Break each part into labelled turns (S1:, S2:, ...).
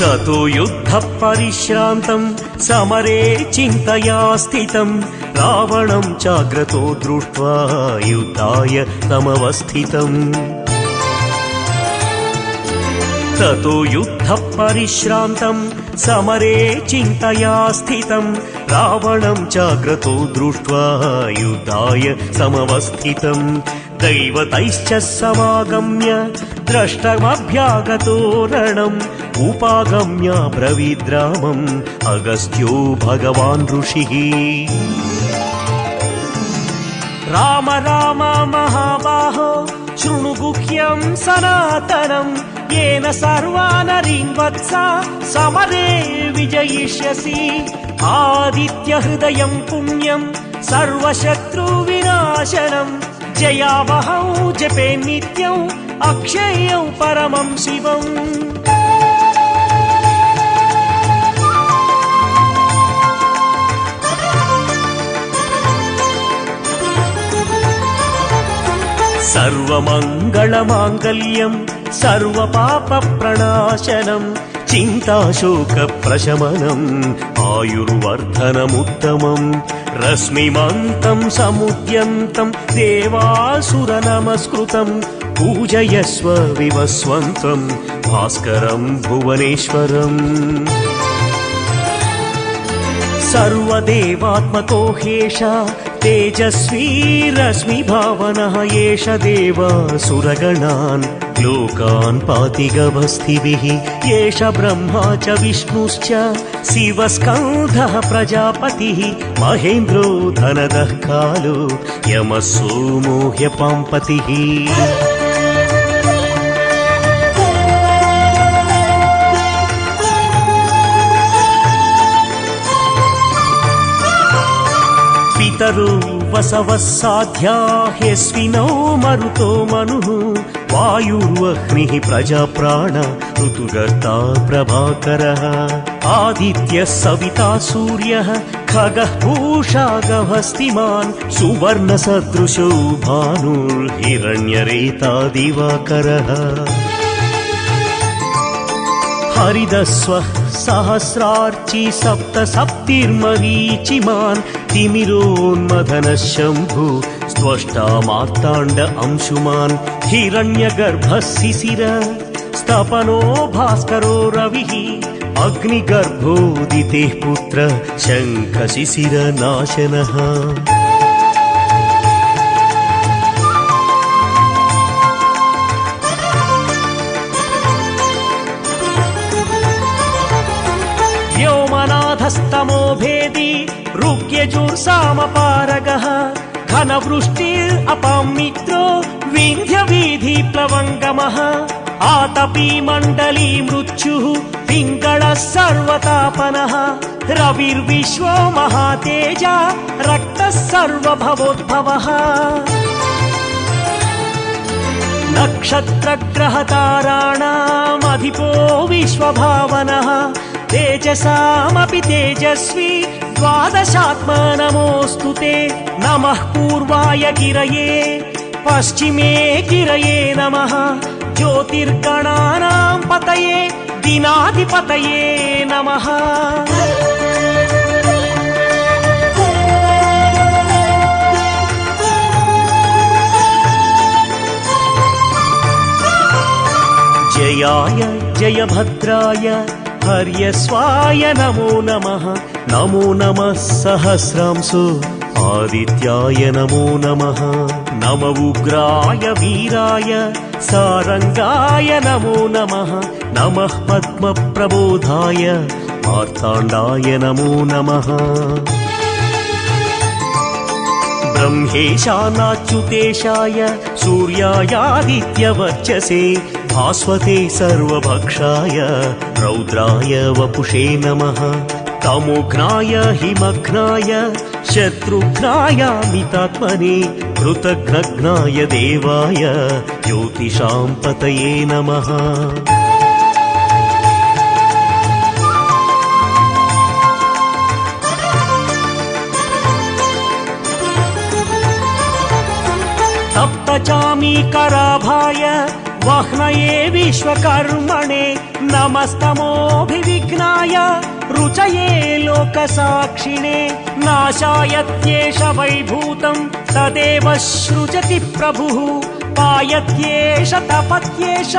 S1: ततो युद्धपरिश्रान्तं समरे चिन्तया स्थितं रावणं चाग्रतो दृष्ट्वा युद्धाय तमवस्थितम् ततो युद्धपरिश्रान्तं समरे चिन्तया स्थितं रावणं चाग्रतो दृष्ट्वा युद्धाय समवस्थितं दैवतैश्च समागम्य द्रष्टमभ्यागतो रणम् उपागम्य ब्रवीद्रामम् अगस्त्यो भगवान् ऋषिः राम राम महाबाहो शृणु गुह्यं सनातनम् येन सर्वानरीन् वत्सा समरे विजयिष्यसि आदित्य हृदयं पुण्यं सर्वशत्रुविनाशनम् जयावहौ जपे नित्यं अक्षय्यौ परमं शिवम् सर्वमङ्गलमाङ्गल्यं सर्वपापप्रणाशनं चिन्ताशोकप्रशमनम् आयुर्वर्धनमुत्तमम् रश्मिमन्तं समुद्यन्तं देवासुरनमस्कृतं पूजयस्व विवस्वन्तं भास्करं भुवनेश्वरम् सर्वदेवात्मको ह्येष तेजस्वी रश्मि भावनः एष देवासुरगणान् लोकान् पाति गभस्तिभिः एष ब्रह्मा च विष्णुश्च शिवस्कन्धः प्रजापतिः महेन्द्रो धनदः कालो यमः सोमो ह्यपाम्पतिः पितरो वसवः साध्या ह्यश्विनौ मरुतो मनुः वायुर्वह्निः प्रजाप्राण ऋतुगर्ता प्रभाकरः आदित्यः सविता सूर्यः खगः पूषा गभस्तिमान् सुवर्णसदृशो भानुर्हिरण्यरेता दिवाकरः हरिदस्वः सहस्रार्ची सप्त सप्तिर्मरीचिमान् तिमिरोन्मदनः शम्भु स्त्वष्टा मार्ताण्ड अंशुमान् हिरण्यगर्भः शिशिर स्तपनो भास्करो रविः अग्निगर्भोदितेः पुत्र शङ्खशिशिरनाशनः व्योमनाथस्तमो भेदी ऋग्यजुर्सामपारगः घनवृष्टिरपां मित्रो विन्ध्यवीधिप्लवङ्गमः आतपी मण्डली मृत्युः पिङ्गळः सर्वतापनः रविर्विश्वो महातेजा रक्तः सर्वभवोद्भवः नक्षत्रग्रहताराणामधिपो विश्वभावनः तेजसामपि तेजस्वी द्वादशात्मा नमोऽस्तु ते नमः पूर्वाय गिरये पश्चिमे गिरये नमः ज्योतिर्गणानां पतये दिनाधिपतये नमः जयाय जयभद्राय हर्यस्वाय नमो नमः नमो नमः सहस्रांशो आदित्याय नमो नमः नम उग्राय वीराय सारंगाय नमो नमः नमः पद्मप्रबोधाय मार्ताण्डाय नमो नमः ब्रह्मेशानाच्युतेशाय सूर्यायादित्यवर्चसे भास्वते सर्वभक्षाय रौद्राय वपुषे नमः तमोघ्नाय हिमघ्नाय शत्रुघ्नाय मितात्मने कृतघ्नघ्नाय देवाय ज्योतिषां पतये नमः तप्तचामीकराभाय वह्नये विश्वकर्मणे नमस्तमोऽभिविघ्नाय रुचये लोकसाक्षिणे नाशायत्येष वैभूतं तदेव सृजति प्रभुः पायत्येष तपत्येष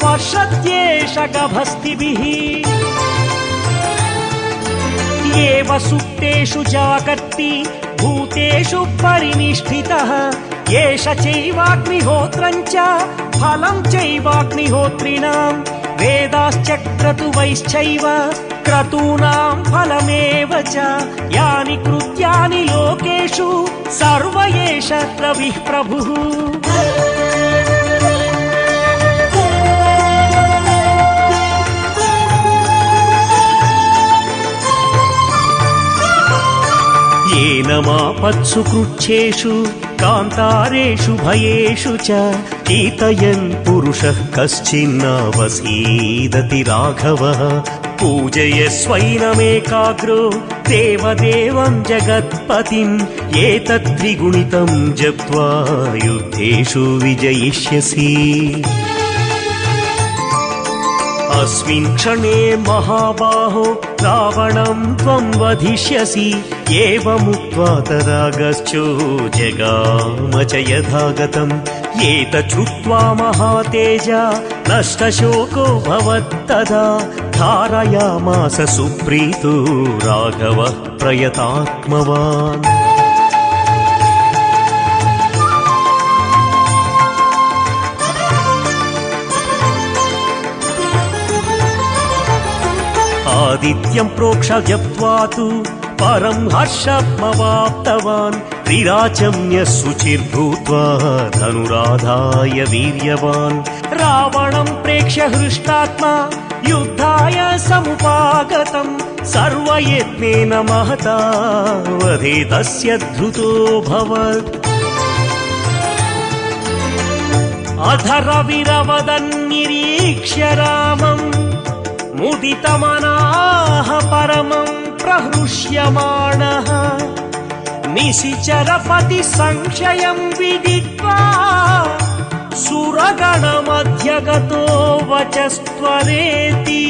S1: वर्षत्येष गभस्तिभिः एव सुप्तेषु जागर्ति भूतेषु परिनिष्ठितः एष चैवाग्निहोत्रं च फलं चैवाग्निहोत्रिणां वेदाश्च क्रतुवैश्चैव क्रतूनां फलमेव च यानि कृत्यानि लोकेषु सर्व एष रविः प्रभुः येन मापत्सु कृच्छेषु कान्तारेषु भयेषु च कीर्तयन् पुरुषः कश्चिन्नावसीदति राघवः पूजयस्वैनमेकाग्रो देवदेवं जगत्पतिम् एतत्त्रिगुणितं जप्त्वा युद्धेषु विजयिष्यसि अस्मिन् क्षणे महाबाहो रावणं त्वं वधिष्यसि एवमुक्त्वा तदागच्छो जगाम च यथागतम् एतच्छ्रुत्वा महातेजा नष्टशोको भवत्तदा धारयामास सुप्रीतो राघवः प्रयतात्मवान् आदित्यं प्रोक्ष जप्त्वा तु परं हर्षमवाप्तवान् त्रिराचम्य शुचिर्भूत्वा धनुराधाय वीर्यवान् रावणं प्रेक्ष्य हृष्टात्मा युद्धाय समुपागतं सर्वयत्नेन महता वधे तस्य धृतोऽभवत् अधरविरवदन्निरीक्ष्य रामम् मुदितमनाः परमं प्रहृष्यमाणः निशिचरपति संशयं विदित्वा सुरगणमध्यगतो वचस्त्वरेति